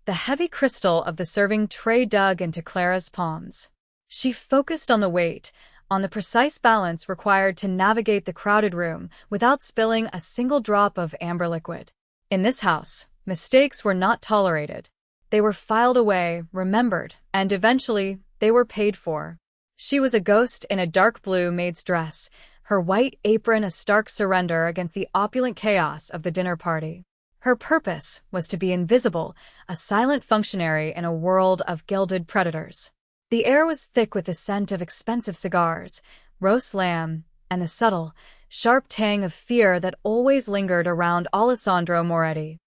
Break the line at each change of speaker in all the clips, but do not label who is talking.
the heavy crystal of the serving tray dug into Clara's palms. She focused on the weight, on the precise balance required to navigate the crowded room without spilling a single drop of amber liquid. In this house, mistakes were not tolerated. They were filed away, remembered, and eventually, they were paid for. She was a ghost in a dark blue maid's dress, her white apron a stark surrender against the opulent chaos of the dinner party. Her purpose was to be invisible, a silent functionary in a world of gilded predators. The air was thick with the scent of expensive cigars, roast lamb, and the subtle, sharp tang of fear that always lingered around Alessandro Moretti.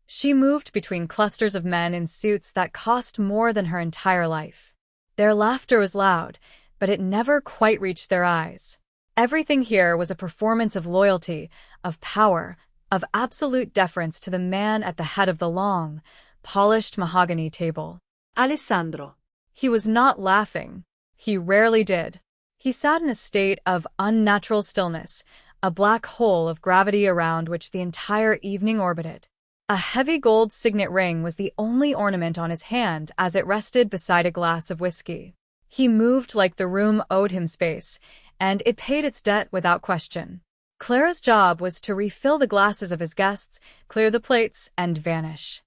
She moved between clusters of men in suits that cost more than her entire life. Their laughter was loud, but it never quite reached their eyes. Everything here was a performance of loyalty, of power, of absolute deference to the man at the head of the long, polished mahogany table.
Alessandro.
He was not laughing. He rarely did. He sat in a state of unnatural stillness, a black hole of gravity around which the entire evening orbited. A heavy gold signet ring was the only ornament on his hand as it rested beside a glass of whiskey. He moved like the room owed him space, and it paid its debt without question. Clara's job was to refill the glasses of his guests, clear the plates, and vanish.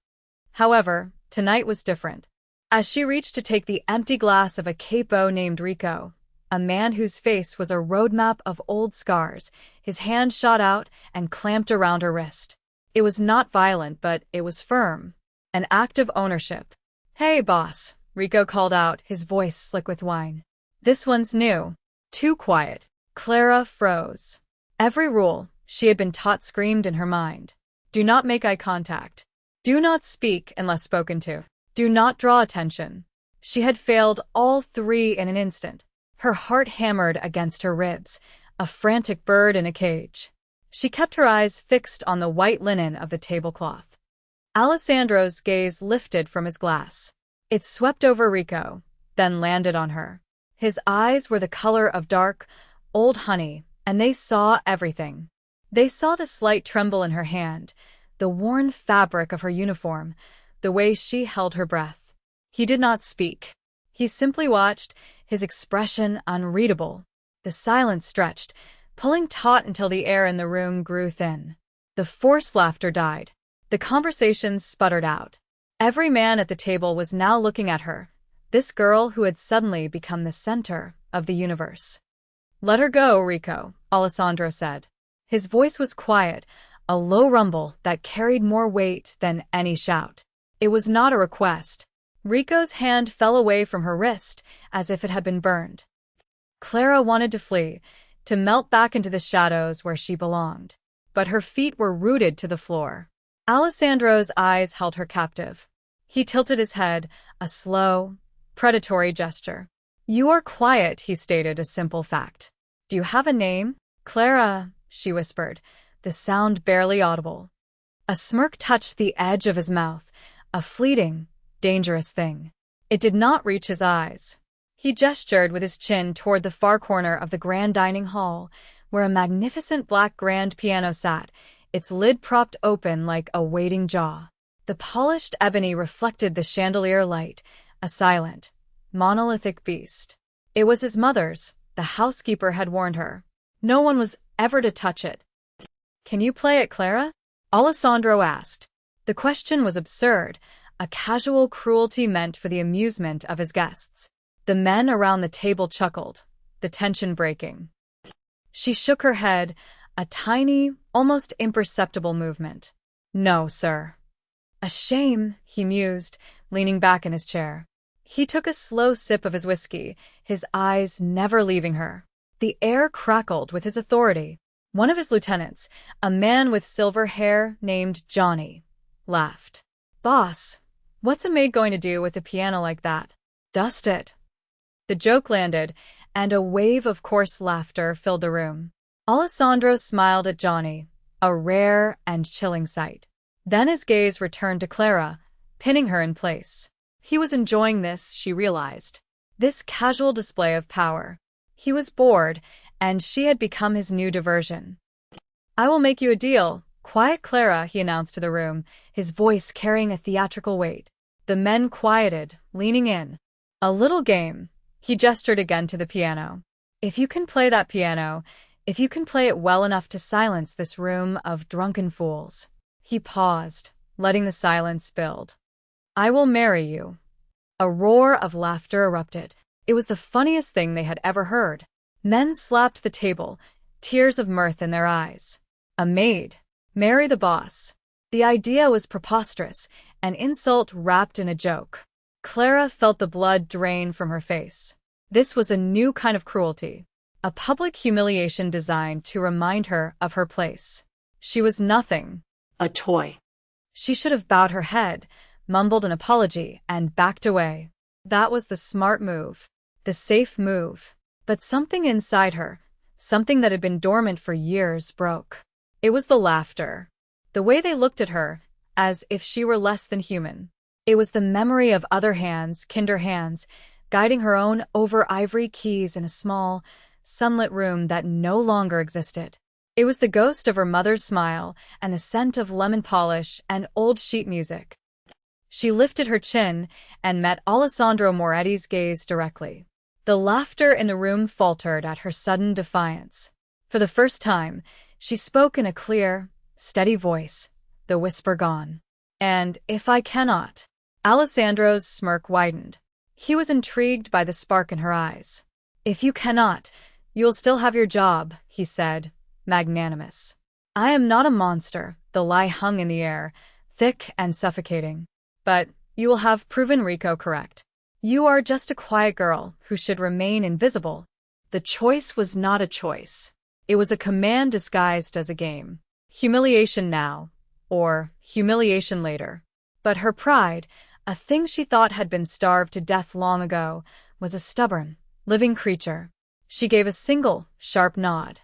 However, tonight was different. As she reached to take the empty glass of a capo named Rico, a man whose face was a roadmap of old scars, his hand shot out and clamped around her wrist. It was not violent, but it was firm. An act of ownership. "Hey, boss," Rico called out, his voice slick with wine. "This one's new." Too quiet. Clara froze. Every rule she had been taught screamed in her mind. Do not make eye contact. Do not speak unless spoken to. Do not draw attention. She had failed all three in an instant. Her heart hammered against her ribs, a frantic bird in a cage. She kept her eyes fixed on the white linen of the tablecloth. Alessandro's gaze lifted from his glass. It swept over Rico, then landed on her. His eyes were the color of dark, old honey, and they saw everything. They saw the slight tremble in her hand, the worn fabric of her uniform, the way she held her breath. He did not speak. He simply watched, his expression unreadable. The silence stretched, pulling taut until the air in the room grew thin. The forced laughter died. The conversations sputtered out. Every man at the table was now looking at her, this girl who had suddenly become the center of the universe. "Let her go, Rico," Alessandro said. His voice was quiet, a low rumble that carried more weight than any shout. It was not a request. Rico's hand fell away from her wrist as if it had been burned. Clara wanted to flee, to melt back into the shadows where she belonged. But her feet were rooted to the floor. Alessandro's eyes held her captive. He tilted his head, a slow, predatory gesture. "You are quiet," he stated a simple fact. "Do you have a name?" "Clara," she whispered, the sound barely audible. A smirk touched the edge of his mouth, a fleeting, dangerous thing. It did not reach his eyes. He gestured with his chin toward the far corner of the grand dining hall, where a magnificent black grand piano sat, its lid propped open like a waiting jaw. The polished ebony reflected the chandelier light, a silent, monolithic beast. It was his mother's, the housekeeper had warned her. No one was ever to touch it. "Can you play it, Clara?" Alessandro asked. The question was absurd, a casual cruelty meant for the amusement of his guests. The men around the table chuckled, the tension breaking. She shook her head, a tiny, almost imperceptible movement. "No, sir." "A shame," he mused, leaning back in his chair. He took a slow sip of his whiskey, his eyes never leaving her. The air crackled with his authority. One of his lieutenants, a man with silver hair named Johnny, laughed. "Boss, what's a maid going to do with a piano like that?" "Dust it." The joke landed, and a wave of coarse laughter filled the room. Alessandro smiled at Johnny, a rare and chilling sight. Then his gaze returned to Clara, pinning her in place. He was enjoying this, she realized. This casual display of power. He was bored, and she had become his new diversion. "I will make you a deal. Quiet, Clara," he announced to the room, his voice carrying a theatrical weight. The men quieted, leaning in. A little game. He gestured again to the piano. If you can play that piano, if you can play it well enough to silence this room of drunken fools. He paused, letting the silence build. I will marry you. A roar of laughter erupted. It was the funniest thing they had ever heard. Men slapped the table, tears of mirth in their eyes. A maid. Marry the boss. The idea was preposterous, an insult wrapped in a joke. Clara felt the blood drain from her face. This was a new kind of cruelty. A public humiliation designed to remind her of her place. She was nothing.
A toy.
She should have bowed her head, mumbled an apology, and backed away. That was the smart move. The safe move. But something inside her, something that had been dormant for years, broke. It was the laughter. The way they looked at her, as if she were less than human. It was the memory of other hands, kinder hands, guiding her own over ivory keys in a small, sunlit room that no longer existed. It was the ghost of her mother's smile and the scent of lemon polish and old sheet music. She lifted her chin and met Alessandro Moretti's gaze directly. The laughter in the room faltered at her sudden defiance. For the first time, she spoke in a clear, steady voice, the whisper gone. And if I cannot. Alessandro's smirk widened. He was intrigued by the spark in her eyes. If you cannot, you'll still have your job, he said, magnanimous. I am not a monster, the lie hung in the air, thick and suffocating. But you will have proven Rico correct. You are just a quiet girl who should remain invisible. The choice was not a choice. It was a command disguised as a game. Humiliation now, or humiliation later. But her pride, a thing she thought had been starved to death long ago, was a stubborn, living creature. She gave a single, sharp nod.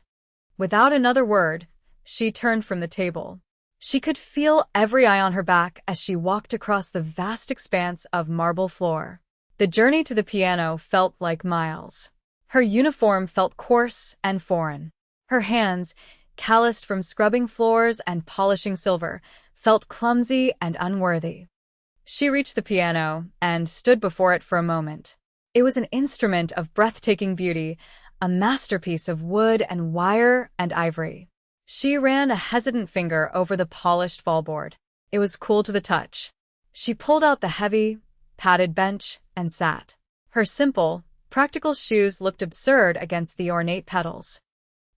Without another word, she turned from the table. She could feel every eye on her back as she walked across the vast expanse of marble floor. The journey to the piano felt like miles. Her uniform felt coarse and foreign. Her hands, calloused from scrubbing floors and polishing silver, felt clumsy and unworthy. She reached the piano and stood before it for a moment. It was an instrument of breathtaking beauty, a masterpiece of wood and wire and ivory. She ran a hesitant finger over the polished fallboard. It was cool to the touch. She pulled out the heavy, padded bench and sat. Her simple, practical shoes looked absurd against the ornate pedals.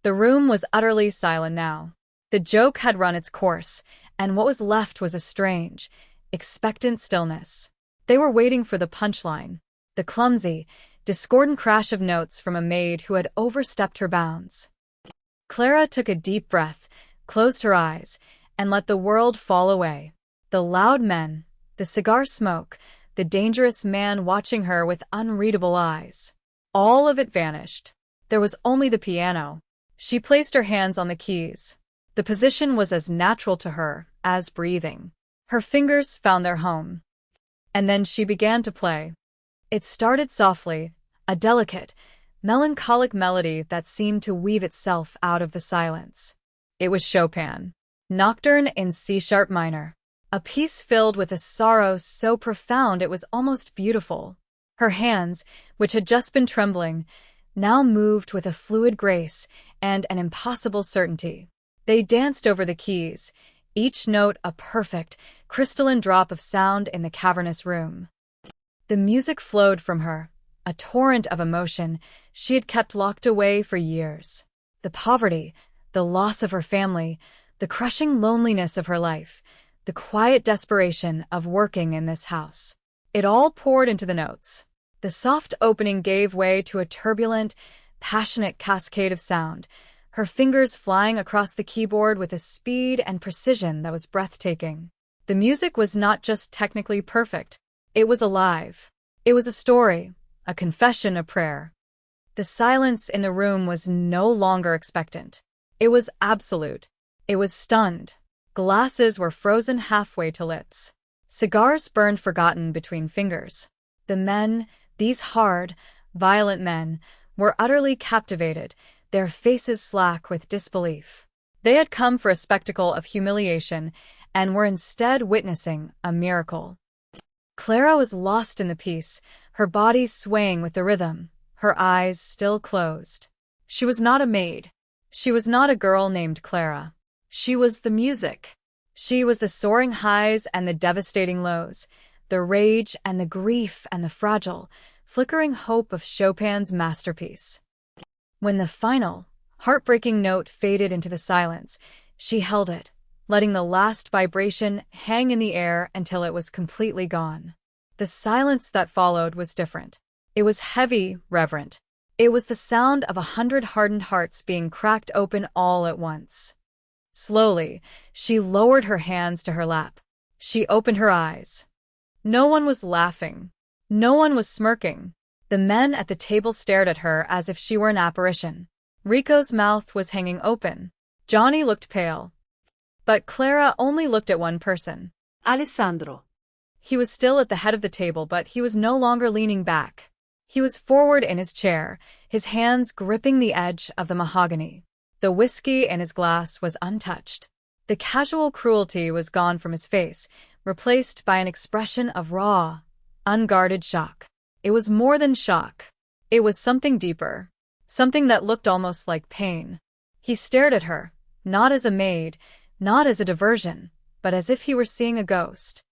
The room was utterly silent now. The joke had run its course, and what was left was a strange, expectant stillness. They were waiting for the punchline, the clumsy, discordant crash of notes from a maid who had overstepped her bounds. Clara took a deep breath, closed her eyes, and let the world fall away. The loud men, the cigar smoke, the dangerous man watching her with unreadable eyes. All of it vanished. There was only the piano. She placed her hands on the keys. The position was as natural to her as breathing. Her fingers found their home. And then she began to play. It started softly, a delicate, melancholic melody that seemed to weave itself out of the silence. It was Chopin. Nocturne in C-sharp minor. A piece filled with a sorrow so profound it was almost beautiful. Her hands, which had just been trembling, now moved with a fluid grace and an impossible certainty. They danced over the keys, each note a perfect, crystalline drop of sound in the cavernous room. The music flowed from her, a torrent of emotion she had kept locked away for years. The poverty, the loss of her family, the crushing loneliness of her life, the quiet desperation of working in this house. It all poured into the notes. The soft opening gave way to a turbulent, passionate cascade of sound, her fingers flying across the keyboard with a speed and precision that was breathtaking. The music was not just technically perfect, it was alive. It was a story, a confession, a prayer. The silence in the room was no longer expectant. It was absolute. It was stunned. Glasses were frozen halfway to lips. Cigars burned forgotten between fingers. The men, these hard, violent men, were utterly captivated, their faces slack with disbelief. They had come for a spectacle of humiliation and were instead witnessing a miracle. Clara was lost in the piece, her body swaying with the rhythm, her eyes still closed. She was not a maid. She was not a girl named Clara. She was the music. She was the soaring highs and the devastating lows, the rage and the grief and the fragile, flickering hope of Chopin's masterpiece. When the final, heartbreaking note faded into the silence, she held it, letting the last vibration hang in the air until it was completely gone. The silence that followed was different. It was heavy, reverent. It was the sound of 100 hardened hearts being cracked open all at once. Slowly, she lowered her hands to her lap. She opened her eyes. No one was laughing. No one was smirking. The men at the table stared at her as if she were an apparition. Rico's mouth was hanging open. Johnny looked pale. But Clara only looked at one person.
Alessandro.
He was still at the head of the table, but he was no longer leaning back. He was forward in his chair, his hands gripping the edge of the mahogany. The whiskey in his glass was untouched. The casual cruelty was gone from his face, replaced by an expression of raw, unguarded shock. It was more than shock. It was something deeper, something that looked almost like pain. He stared at her, not as a maid, not as a diversion, but as if he were seeing a ghost.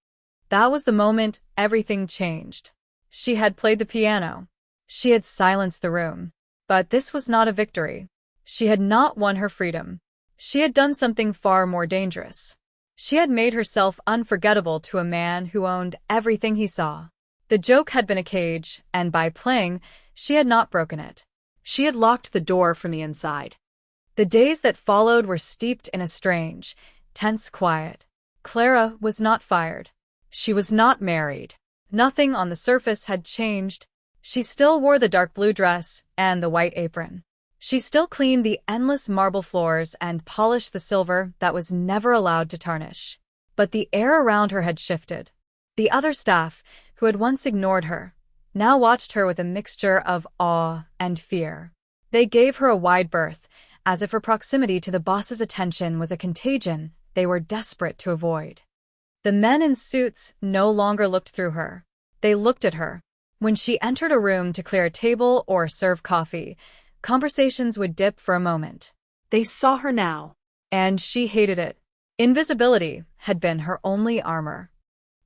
That was the moment everything changed. She had played the piano. She had silenced the room. But this was not a victory. She had not won her freedom. She had done something far more dangerous. She had made herself unforgettable to a man who owned everything he saw. The joke had been a cage, and by playing, she had not broken it.
She had locked the door from the inside.
The days that followed were steeped in a strange, tense quiet. Clara was not fired. She was not married. Nothing on the surface had changed. She still wore the dark blue dress and the white apron. She still cleaned the endless marble floors and polished the silver that was never allowed to tarnish. But the air around her had shifted. The other staff, who had once ignored her, now watched her with a mixture of awe and fear. They gave her a wide berth, as if her proximity to the boss's attention was a contagion they were desperate to avoid. The men in suits no longer looked through her. They looked at her. When she entered a room to clear a table or serve coffee, conversations would dip for a moment.
They saw her now.
And she hated it. Invisibility had been her only armor.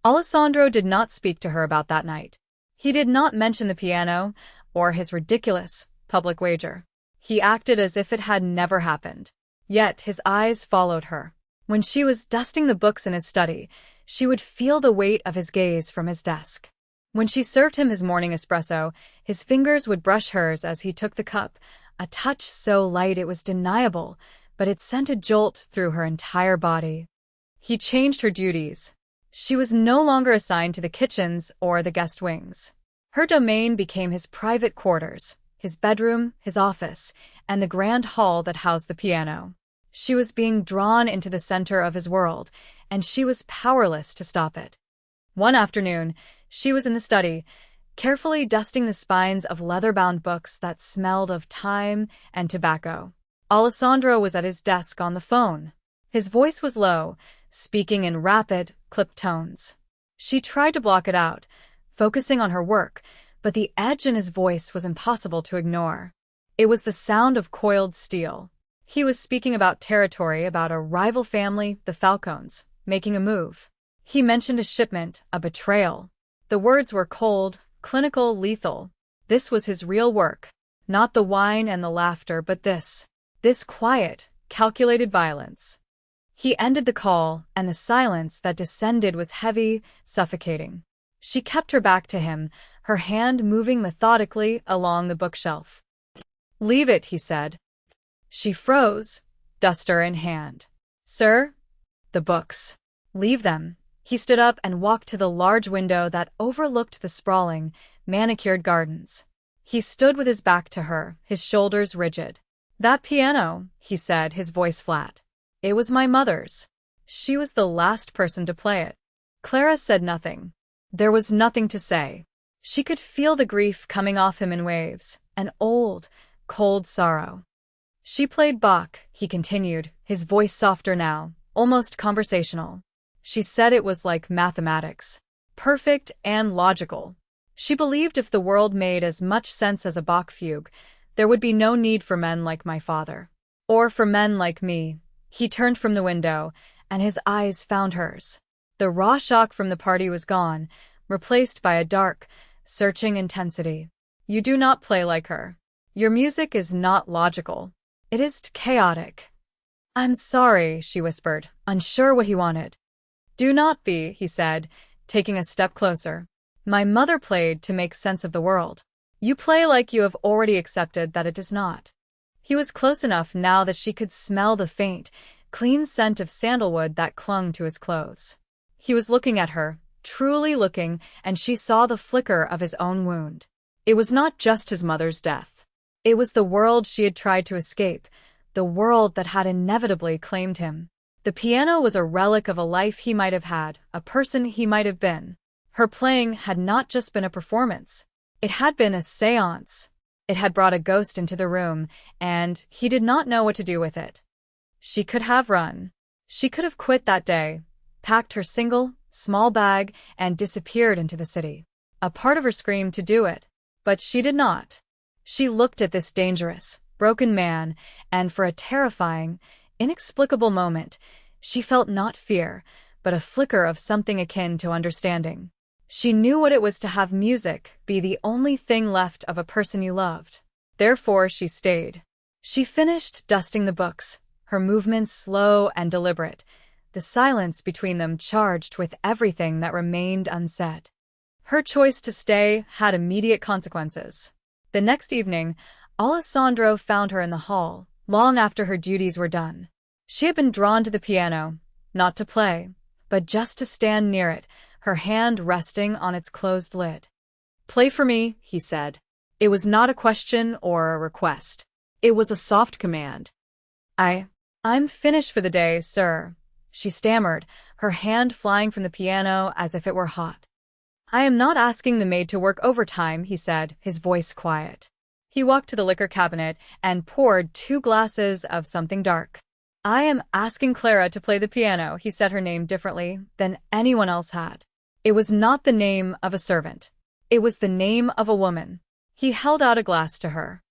Alessandro did not speak to her about that night. He did not mention the piano or his ridiculous public wager. He acted as if it had never happened. Yet his eyes followed her. When she was dusting the books in his study, she would feel the weight of his gaze from his desk. When she served him his morning espresso, his fingers would brush hers as he took the cup, a touch so light it was deniable, but it sent a jolt through her entire body. He changed her duties. She was no longer assigned to the kitchens or the guest wings. Her domain became his private quarters, his bedroom, his office, and the grand hall that housed the piano. She was being drawn into the center of his world, and she was powerless to stop it. One afternoon, she was in the study, carefully dusting the spines of leather-bound books that smelled of time and tobacco. Alessandro was at his desk on the phone. His voice was low, speaking in rapid, clipped tones. She tried to block it out, focusing on her work, but the edge in his voice was impossible to ignore. It was the sound of coiled steel. He was speaking about territory, about a rival family, the Falcons, making a move. He mentioned a shipment, a betrayal. The words were cold, clinical, lethal. This was his real work. Not the wine and the laughter, but this quiet, calculated violence. He ended the call, and the silence that descended was heavy, suffocating. She kept her back to him, her hand moving methodically along the bookshelf. "Leave it," he said. She froze, duster in hand. "Sir?" "The books. Leave them." He stood up and walked to the large window that overlooked the sprawling, manicured gardens. He stood with his back to her, his shoulders rigid. "That piano," he said, his voice flat. "It was my mother's. She was the last person to play it." Clara said nothing. There was nothing to say. She could feel the grief coming off him in waves, an old, cold sorrow. "She played Bach," he continued, his voice softer now, almost conversational. "She said it was like mathematics. perfect and logical. She believed if the world made as much sense as a Bach fugue, there would be no need for men like my father. Or for men like me. He turned from the window, and his eyes found hers. The raw shock from the party was gone, replaced by a dark, searching intensity. You do not play like her. Your music is not logical. It is chaotic. I'm sorry, she whispered, unsure what he wanted. Do not be, he said, taking a step closer. My mother played to make sense of the world. You play like you have already accepted that it does not. He was close enough now that she could smell the faint, clean scent of sandalwood that clung to his clothes. He was looking at her, truly looking, and she saw the flicker of his own wound. It was not just his mother's death. It was the world she had tried to escape, the world that had inevitably claimed him. The piano was a relic of a life he might have had, a person he might have been. Her playing had not just been a performance. It had been a séance. It had brought a ghost into the room, and he did not know what to do with it. She could have run. She could have quit that day, packed her single, small bag, and disappeared into the city. A part of her screamed to do it, but she did not. She looked at this dangerous, broken man, and for a terrifying, inexplicable moment, she felt not fear, but a flicker of something akin to understanding. She knew what it was to have music be the only thing left of a person you loved. Therefore, she stayed. She finished dusting the books, her movements slow and deliberate, the silence between them charged with everything that remained unsaid. Her choice to stay had immediate consequences. The next evening, Alessandro found her in the hall, long after her duties were done. She had been drawn to the piano, not to play, but just to stand near it, her hand resting on its closed lid. "Play for me," he said. It was not a question or a request. It was a soft command. I'm finished for the day, sir," she stammered, her hand flying from the piano as if it were hot. "I am not asking the maid to work overtime," he said, his voice quiet. He walked to the liquor cabinet and poured 2 glasses of something dark. "I am asking Clara to play the piano," he said her name differently than anyone else had. It was not the name of a servant. It was the name of a woman. He held out a glass to her.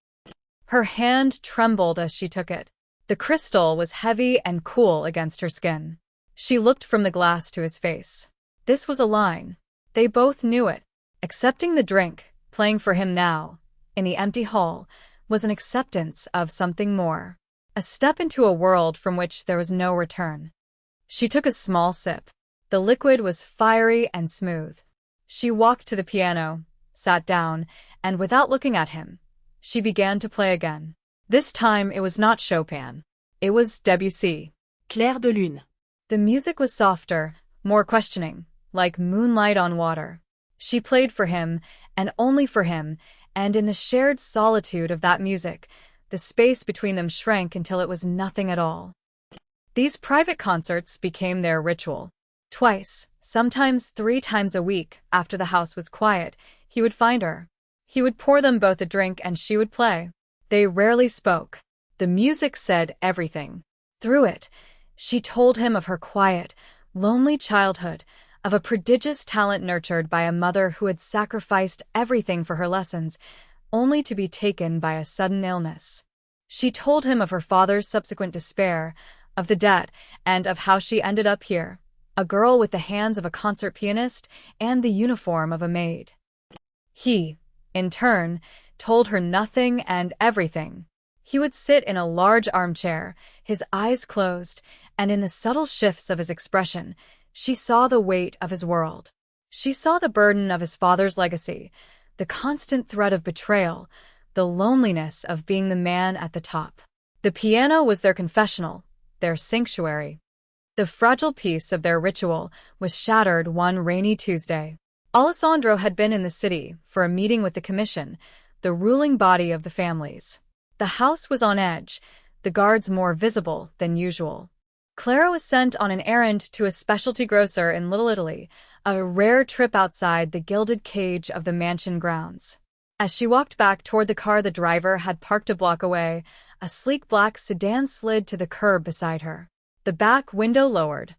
Her hand trembled as she took it. The crystal was heavy and cool against her skin. She looked from the glass to his face. This was a line. They both knew it. Accepting the drink, playing for him now, in the empty hall, was an acceptance of something more. A step into a world from which there was no return. She took a small sip. The liquid was fiery and smooth. She walked to the piano, sat down, and without looking at him, she began to play again. This time it was not Chopin. It was Debussy.
Clair de lune.
The music was softer, more questioning, like moonlight on water. She played for him, and only for him, and in the shared solitude of that music, the space between them shrank until it was nothing at all. These private concerts became their ritual. Twice, sometimes 3 times a week, after the house was quiet, he would find her. He would pour them both a drink and she would play. They rarely spoke. The music said everything. Through it, she told him of her quiet, lonely childhood, of a prodigious talent nurtured by a mother who had sacrificed everything for her lessons, only to be taken by a sudden illness. She told him of her father's subsequent despair, of the debt, and of how she ended up here, a girl with the hands of a concert pianist and the uniform of a maid. He, in turn, told her nothing and everything. He would sit in a large armchair, his eyes closed, and in the subtle shifts of his expression, she saw the weight of his world. She saw the burden of his father's legacy, the constant threat of betrayal, the loneliness of being the man at the top. The piano was their confessional, their sanctuary. The fragile piece of their ritual was shattered one rainy Tuesday. Alessandro had been in the city for a meeting with the commission, the ruling body of the families. The house was on edge, the guards more visible than usual. Clara was sent on an errand to a specialty grocer in Little Italy, a rare trip outside the gilded cage of the mansion grounds. As she walked back toward the car the driver had parked a block away, a sleek black sedan slid to the curb beside her. The back window lowered.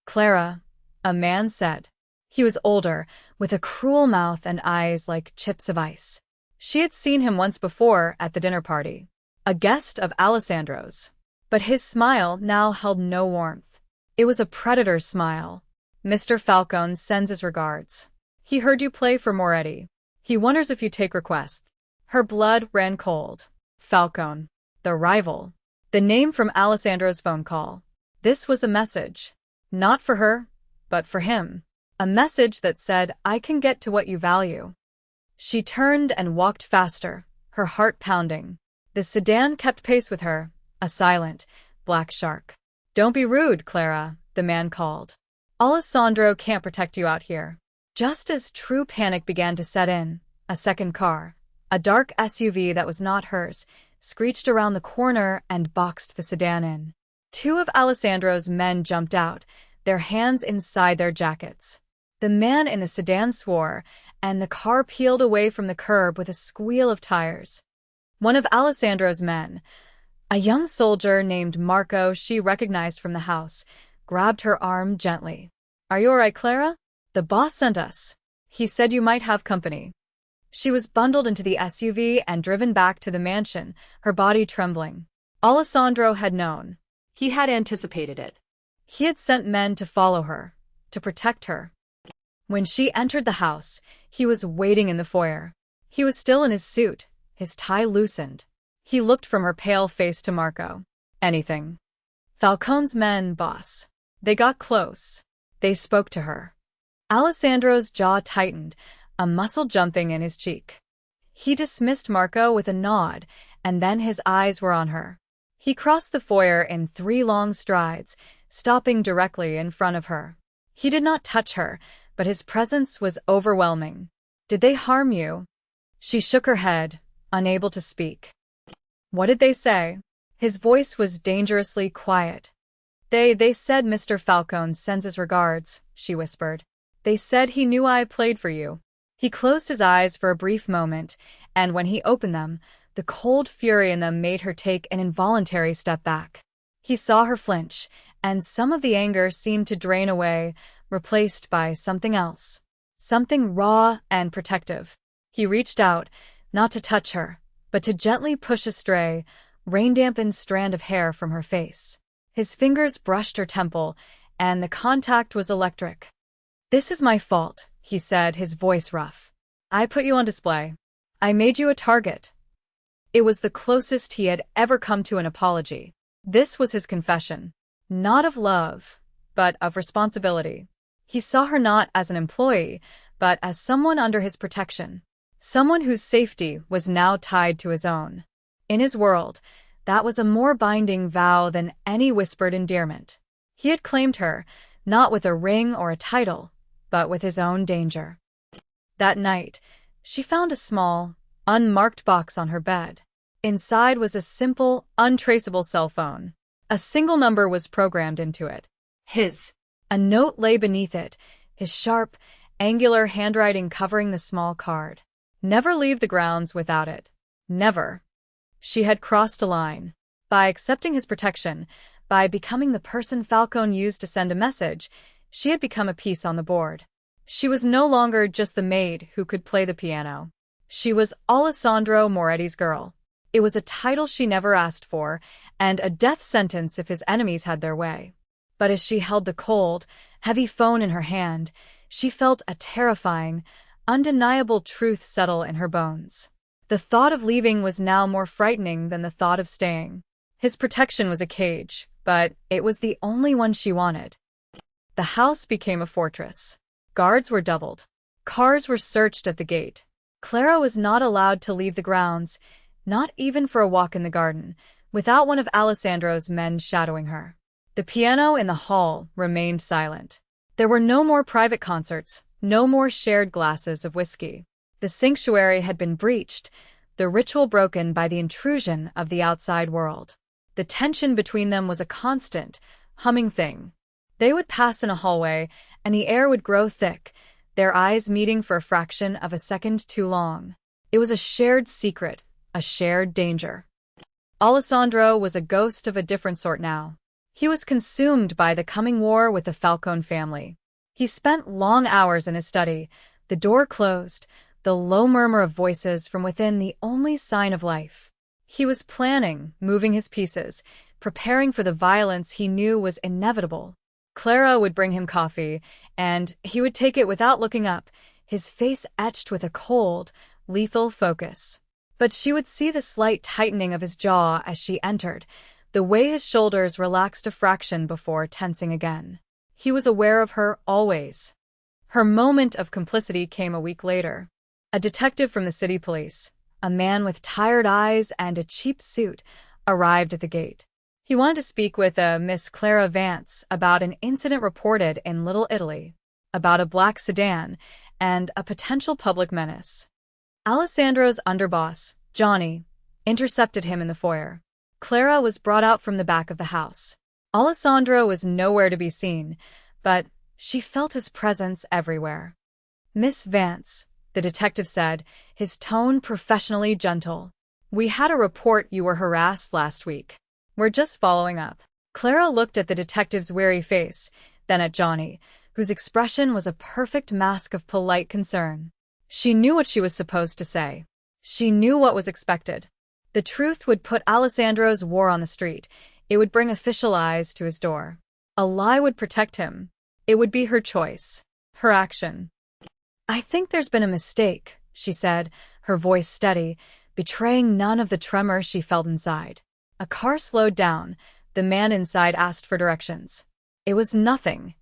"Clara," a man said. He was older, with a cruel mouth and eyes like chips of ice. She had seen him once before at the dinner party, a guest of Alessandro's. But his smile now held no warmth. It was a predator's smile. Mr. Falcone sends his regards. He heard you play for Moretti. He wonders if you take requests. Her blood ran cold. Falcone. The rival. The name from Alessandro's phone call. This was a message. Not for her, but for him. A message that said, I can get to what you value. She turned and walked faster, her heart pounding. The sedan kept pace with her, a silent, black shark. Don't be rude, Clara, the man called. Alessandro can't protect you out here. Just as true panic began to set in, a second car, a dark SUV that was not hers, screeched around the corner and boxed the sedan in. Two of Alessandro's men jumped out, their hands inside their jackets. The man in the sedan swore, and the car peeled away from the curb with a squeal of tires. One of Alessandro's men, a young soldier named Marco she recognized from the house, grabbed her arm gently. Are you all right, Clara? The boss sent us. He said you might have company. She was bundled into the SUV and driven back to the mansion, her body trembling. Alessandro had known.
He had anticipated it.
He had sent men to follow her, to protect her. When she entered the house, he was waiting in the foyer. He was still in his suit, his tie loosened. He looked from her pale face to Marco. Anything. Falcone's men, boss. They got close. They spoke to her. Alessandro's jaw tightened, a muscle jumping in his cheek. He dismissed Marco with a nod, and then his eyes were on her. He crossed the foyer in 3 long strides, stopping directly in front of her. He did not touch her, but his presence was overwhelming. Did they harm you? She shook her head, unable to speak. What did they say? His voice was dangerously quiet. They said Mr. Falcone sends his regards, she whispered. They said he knew I played for you. He closed his eyes for a brief moment, and when he opened them, the cold fury in them made her take an involuntary step back. He saw her flinch, and some of the anger seemed to drain away, replaced by something else. Something raw and protective. He reached out, not to touch her, but to gently push a stray, rain-dampened strand of hair from her face. His fingers brushed her temple, and the contact was electric. This is my fault, he said, his voice rough. I put you on display. I made you a target. It was the closest he had ever come to an apology. This was his confession. Not of love, but of responsibility. He saw her not as an employee, but as someone under his protection. Someone whose safety was now tied to his own. In his world, that was a more binding vow than any whispered endearment. He had claimed her, not with a ring or a title, but with his own danger. That night, she found a small, unmarked box on her bed. Inside was a simple, untraceable cell phone. A single number was programmed into it.
His.
A note lay beneath it, his sharp, angular handwriting covering the small card. Never leave the grounds without it. Never. She had crossed a line. By accepting his protection, by becoming the person Falcone used to send a message, she had become a piece on the board. She was no longer just the maid who could play the piano. She was Alessandro Moretti's girl. It was a title she never asked for, and a death sentence if his enemies had their way. But as she held the cold, heavy phone in her hand, she felt a terrifying, undeniable truth settle in her bones. The thought of leaving was now more frightening than the thought of staying. His protection was a cage, but it was the only one she wanted. The house became a fortress. Guards were doubled. Cars were searched at the gate. Clara was not allowed to leave the grounds, not even for a walk in the garden, without one of Alessandro's men shadowing her. The piano in the hall remained silent. There were no more private concerts, no more shared glasses of whiskey. The sanctuary had been breached, the ritual broken by the intrusion of the outside world. The tension between them was a constant, humming thing. They would pass in a hallway, and the air would grow thick, their eyes meeting for a fraction of a second too long. It was a shared secret, a shared danger. Alessandro was a ghost of a different sort now. He was consumed by the coming war with the Falcone family. He spent long hours in his study, the door closed, the low murmur of voices from within the only sign of life. He was planning, moving his pieces, preparing for the violence he knew was inevitable. Clara would bring him coffee, and he would take it without looking up, his face etched with a cold, lethal focus. But she would see the slight tightening of his jaw as she entered, the way his shoulders relaxed a fraction before tensing again. He was aware of her always. Her moment of complicity came a week later. A detective from the city police, a man with tired eyes and a cheap suit, arrived at the gate. He wanted to speak with a Miss Clara Vance about an incident reported in Little Italy, about a black sedan, and a potential public menace. Alessandro's underboss, Johnny, intercepted him in the foyer. Clara was brought out from the back of the house. Alessandro was nowhere to be seen, but she felt his presence everywhere. "Miss Vance," the detective said, his tone professionally gentle. "We had a report you were harassed last week. We're just following up." Clara looked at the detective's weary face, then at Johnny, whose expression was a perfect mask of polite concern. She knew what she was supposed to say. She knew what was expected. The truth would put Alessandro's war on the street. It would bring official eyes to his door. A lie would protect him. It would be her choice, her action. "I think there's been a mistake," she said, her voice steady, betraying none of the tremor she felt inside. A car slowed down. The man inside asked for directions. It was nothing.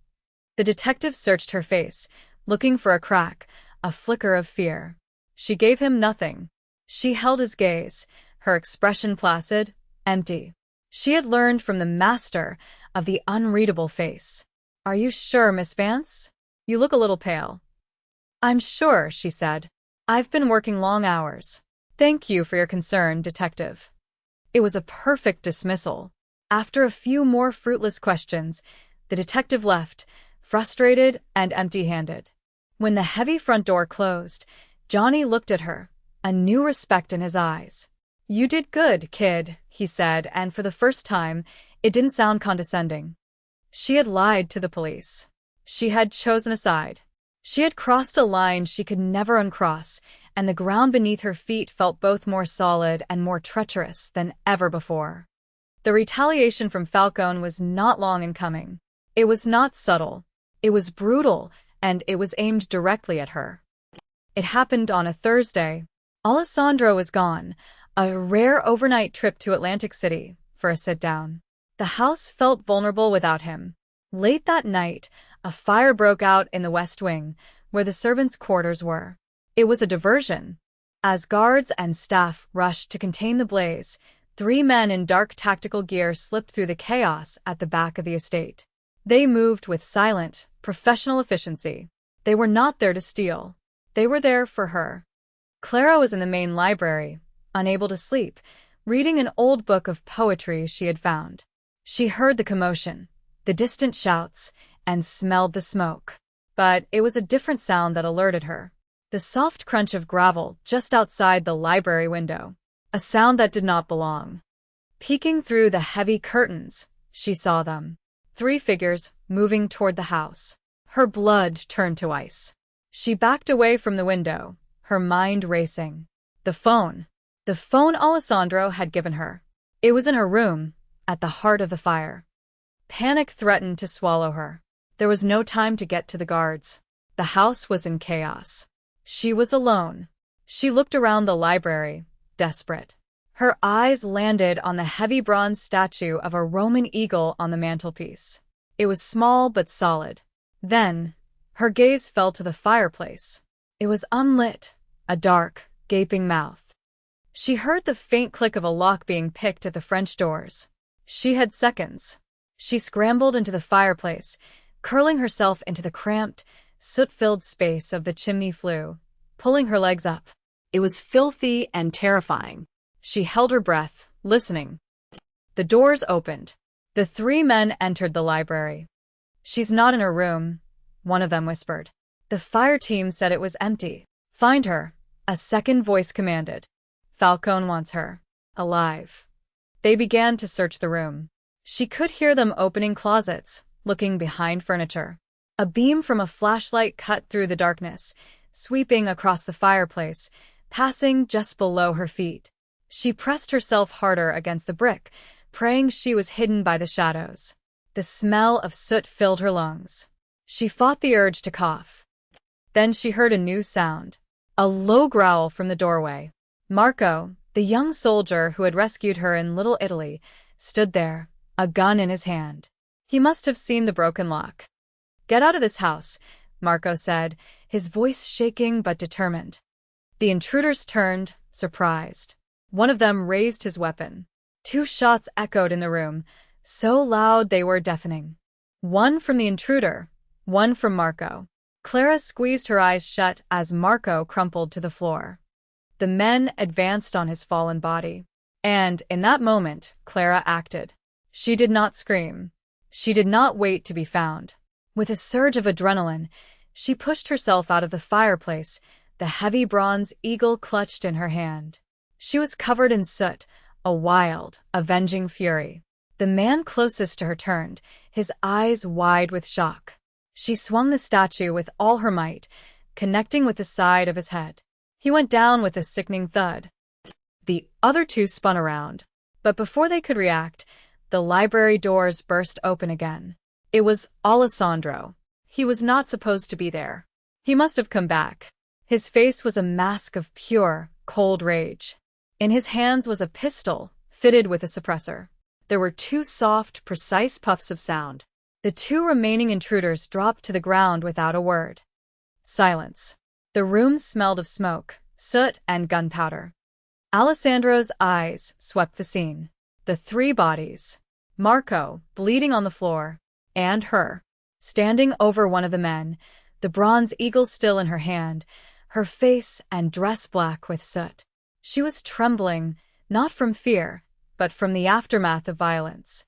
The detective searched her face, looking for a crack, a flicker of fear. She gave him nothing. She held his gaze, her expression placid, empty. She had learned from the master of the unreadable face. "Are you sure, Miss Vance? You look a little pale." "I'm sure," she said. "I've been working long hours." "Thank you for your concern, detective." It was a perfect dismissal. After a few more fruitless questions, the detective left, frustrated and empty-handed. When the heavy front door closed, Johnny looked at her, a new respect in his eyes. "You did good, kid," he said, and for the first time, it didn't sound condescending. She had lied to the police. She had chosen a side. She had crossed a line she could never uncross, and the ground beneath her feet felt both more solid and more treacherous than ever before. The retaliation from Falcone was not long in coming. It was not subtle. It was brutal, and it was aimed directly at her. It happened on a Thursday. Alessandro was gone, a rare overnight trip to Atlantic City for a sit-down. The house felt vulnerable without him. Late that night, a fire broke out in the West Wing, where the servants' quarters were. It was a diversion. As guards and staff rushed to contain the blaze, 3 men in dark tactical gear slipped through the chaos at the back of the estate. They moved with silent, professional efficiency. They were not there to steal. They were there for her. Clara was in the main library, unable to sleep, reading an old book of poetry she had found. She heard the commotion, the distant shouts, and smelled the smoke. But it was a different sound that alerted her. The soft crunch of gravel just outside the library window. A sound that did not belong. Peeking through the heavy curtains, she saw them. 3 figures moving toward the house. Her blood turned to ice. She backed away from the window, her mind racing. The phone. The phone Alessandro had given her. It was in her room, at the heart of the fire. Panic threatened to swallow her. There was no time to get to the guards. The house was in chaos. She was alone. She looked around the library, desperate. Her eyes landed on the heavy bronze statue of a Roman eagle on the mantelpiece. It was small but solid. Then, her gaze fell to the fireplace. It was unlit, a dark, gaping mouth. She heard the faint click of a lock being picked at the French doors. She had seconds. She scrambled into the fireplace, curling herself into the cramped, soot-filled space of the chimney flue, pulling her legs up.
It was filthy and terrifying.
She held her breath, listening. The doors opened. The 3 men entered the library. "She's not in her room," one of them whispered. The fire team said it was empty. "Find her," a second voice commanded. "Falcone wants her. Alive." They began to search the room. She could hear them opening closets, looking behind furniture. A beam from a flashlight cut through the darkness, sweeping across the fireplace, passing just below her feet. She pressed herself harder against the brick, praying she was hidden by the shadows. The smell of soot filled her lungs. She fought the urge to cough. Then she heard a new sound. A low growl from the doorway. Marco, the young soldier who had rescued her in Little Italy, stood there, a gun in his hand. He must have seen the broken lock. "Get out of this house," Marco said, his voice shaking but determined. The intruders turned, surprised. One of them raised his weapon. 2 shots echoed in the room, so loud they were deafening. One from the intruder, one from Marco. Clara squeezed her eyes shut as Marco crumpled to the floor. The men advanced on his fallen body. And, in that moment, Clara acted. She did not scream. She did not wait to be found. With a surge of adrenaline, she pushed herself out of the fireplace, the heavy bronze eagle clutched in her hand. She was covered in soot, a wild, avenging fury. The man closest to her turned, his eyes wide with shock. She swung the statue with all her might, connecting with the side of his head. He went down with a sickening thud. The other 2 spun around. But before they could react, the library doors burst open again. It was Alessandro. He was not supposed to be there. He must have come back. His face was a mask of pure, cold rage. In his hands was a pistol, fitted with a suppressor. There were 2 soft, precise puffs of sound. The 2 remaining intruders dropped to the ground without a word. Silence. The room smelled of smoke, soot, and gunpowder. Alessandro's eyes swept the scene. The 3 bodies. Marco, bleeding on the floor, and her, standing over one of the men, the bronze eagle still in her hand, her face and dress black with soot. She was trembling, not from fear, but from the aftermath of violence.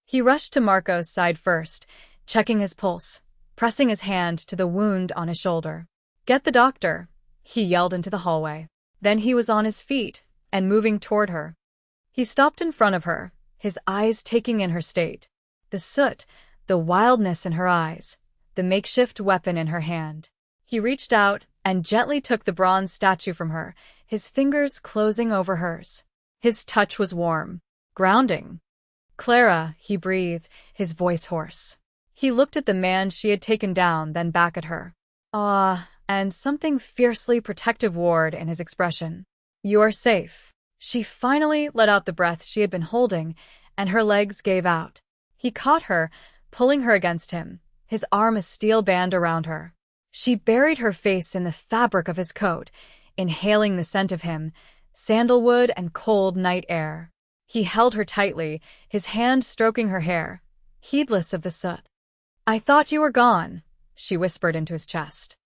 He rushed to Marco's side first, checking his pulse, pressing his hand to the wound on his shoulder. "Get the doctor," he yelled into the hallway. Then he was on his feet and moving toward her. He stopped in front of her, his eyes taking in her state. The soot, the wildness in her eyes, the makeshift weapon in her hand. He reached out and gently took the bronze statue from her, his fingers closing over hers. His touch was warm, grounding. "Clara," he breathed, his voice hoarse. He looked at the man she had taken down, then back at her. And something fiercely protective warred in his expression. "You are safe." She finally let out the breath she had been holding, and her legs gave out. He caught her, pulling her against him, his arm a steel band around her. She buried her face in the fabric of his coat, inhaling the scent of him, sandalwood and cold night air. He held her tightly, his hand stroking her hair, heedless of the soot. "I thought you were gone," she whispered into his chest.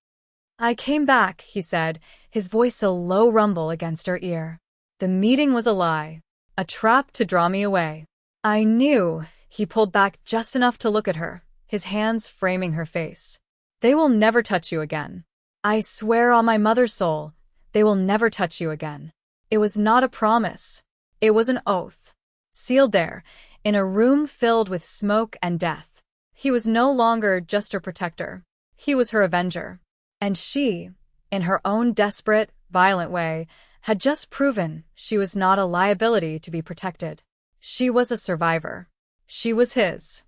"I came back," he said, his voice a low rumble against her ear. "The meeting was a lie, a trap to draw me away. I knew." He pulled back just enough to look at her, his hands framing her face. "They will never touch you again. I swear on my mother's soul, they will never touch you again." It was not a promise. It was an oath. Sealed there, in a room filled with smoke and death. He was no longer just her protector. He was her avenger. And she, in her own desperate, violent way, had just proven she was not a liability to be protected. She was a survivor. She was his.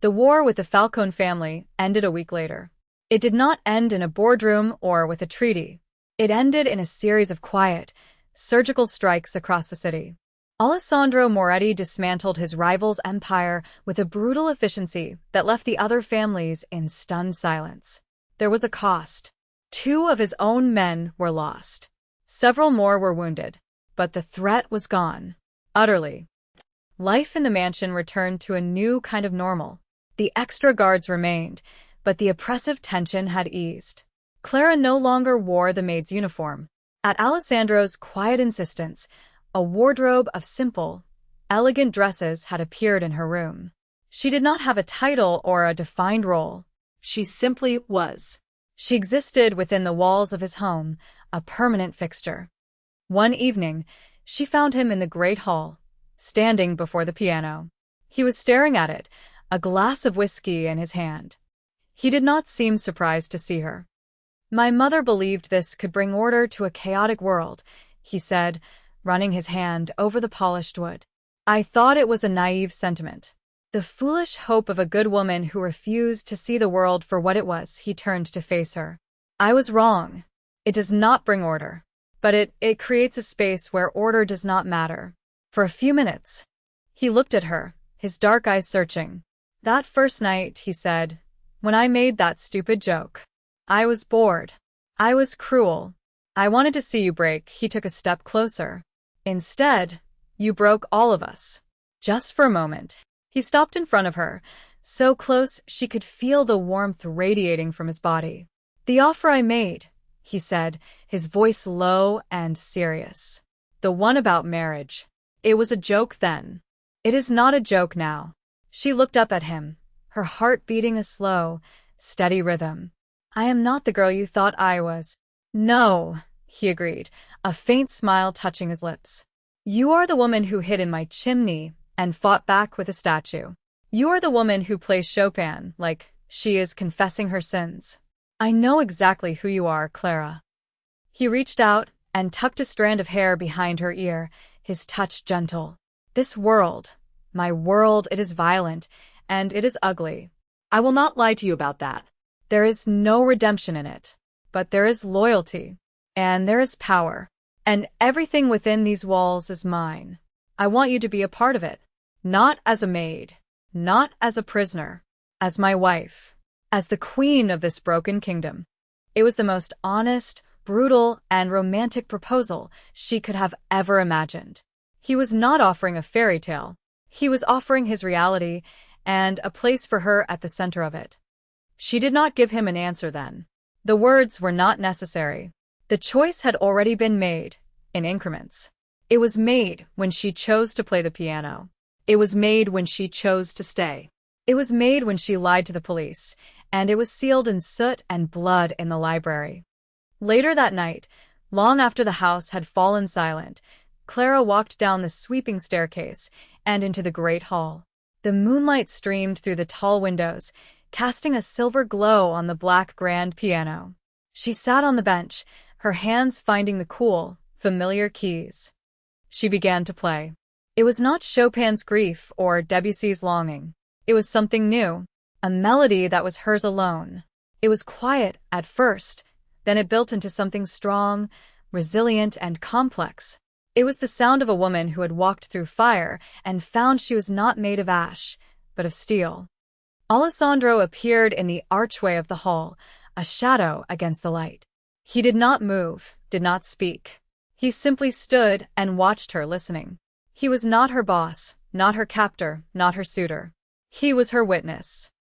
The war with the Falcone family ended a week later. It did not end in a boardroom or with a treaty. It ended in a series of quiet, surgical strikes across the city. Alessandro Moretti dismantled his rival's empire with a brutal efficiency that left the other families in stunned silence. There was a cost. 2 of his own men were lost. Several more were wounded. But the threat was gone. Utterly. Life in the mansion returned to a new kind of normal. The extra guards remained, but the oppressive tension had eased. Clara no longer wore the maid's uniform. At Alessandro's quiet insistence, a wardrobe of simple, elegant dresses had appeared in her room. She did not have a title or a defined role. She simply was. She existed within the walls of his home, a permanent fixture. One evening, she found him in the great hall, standing before the piano. He was staring at it, a glass of whiskey in his hand. He did not seem surprised to see her. My mother believed this could bring order to a chaotic world, he said, running his hand over the polished wood. I thought it was a naive sentiment. The foolish hope of a good woman who refused to see the world for what it was. He turned to face her. I was wrong. It does not bring order. But it creates a space where order does not matter. For a few minutes, he looked at her, his dark eyes searching. That first night, he said, when I made that stupid joke. I was bored. I was cruel. I wanted to see you break. He took a step closer. Instead, you broke all of us. Just for a moment. He stopped in front of her, so close she could feel the warmth radiating from his body. The offer I made, he said, his voice low and serious. The one about marriage. It was a joke then. It is not a joke now. She looked up at him, her heart beating a slow, steady rhythm. I am not the girl you thought I was. No, he agreed, a faint smile touching his lips. You are the woman who hid in my chimney and fought back with a statue. You are the woman who plays Chopin like she is confessing her sins. I know exactly who you are, Clara. He reached out and tucked a strand of hair behind her ear, his touch gentle. This world, my world, it is violent, and it is ugly.
I will not lie to you about that.
There is no redemption in it, but there is loyalty, and there is power, and everything within these walls is mine. I want you to be a part of it, not as a maid, not as a prisoner, as my wife, as the queen of this broken kingdom. It was the most honest, brutal, and romantic proposal she could have ever imagined. He was not offering a fairy tale. He was offering his reality and a place for her at the center of it. She did not give him an answer then. The words were not necessary. The choice had already been made, in increments. It was made when she chose to play the piano. It was made when she chose to stay. It was made when she lied to the police, and it was sealed in soot and blood in the library. Later that night, long after the house had fallen silent, Clara walked down the sweeping staircase and into the great hall. The moonlight streamed through the tall windows, casting a silver glow on the black grand piano. She sat on the bench, her hands finding the cool, familiar keys. She began to play. It was not Chopin's grief or Debussy's longing. It was something new, a melody that was hers alone. It was quiet at first, then it built into something strong, resilient, and complex. It was the sound of a woman who had walked through fire and found she was not made of ash, but of steel. Alessandro appeared in the archway of the hall, a shadow against the light. He did not move, did not speak. He simply stood and watched her, listening. He was not her boss, not her captor, not her suitor. He was her witness.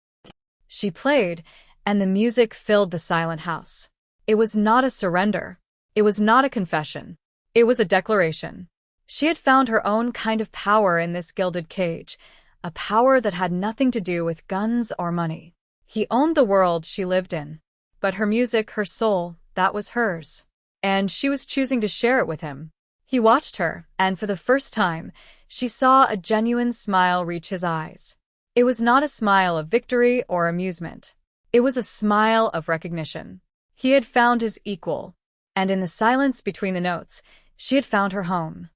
She played, and the music filled the silent house. It was not a surrender. It was not a confession. It was a declaration. She had found her own kind of power in this gilded cage, a power that had nothing to do with guns or money. He owned the world she lived in. But her music, her soul, that was hers. And she was choosing to share it with him. He watched her, and for the first time, she saw a genuine smile reach his eyes. It was not a smile of victory or amusement. It was a smile of recognition. He had found his equal, and in the silence between the notes, she had found her home.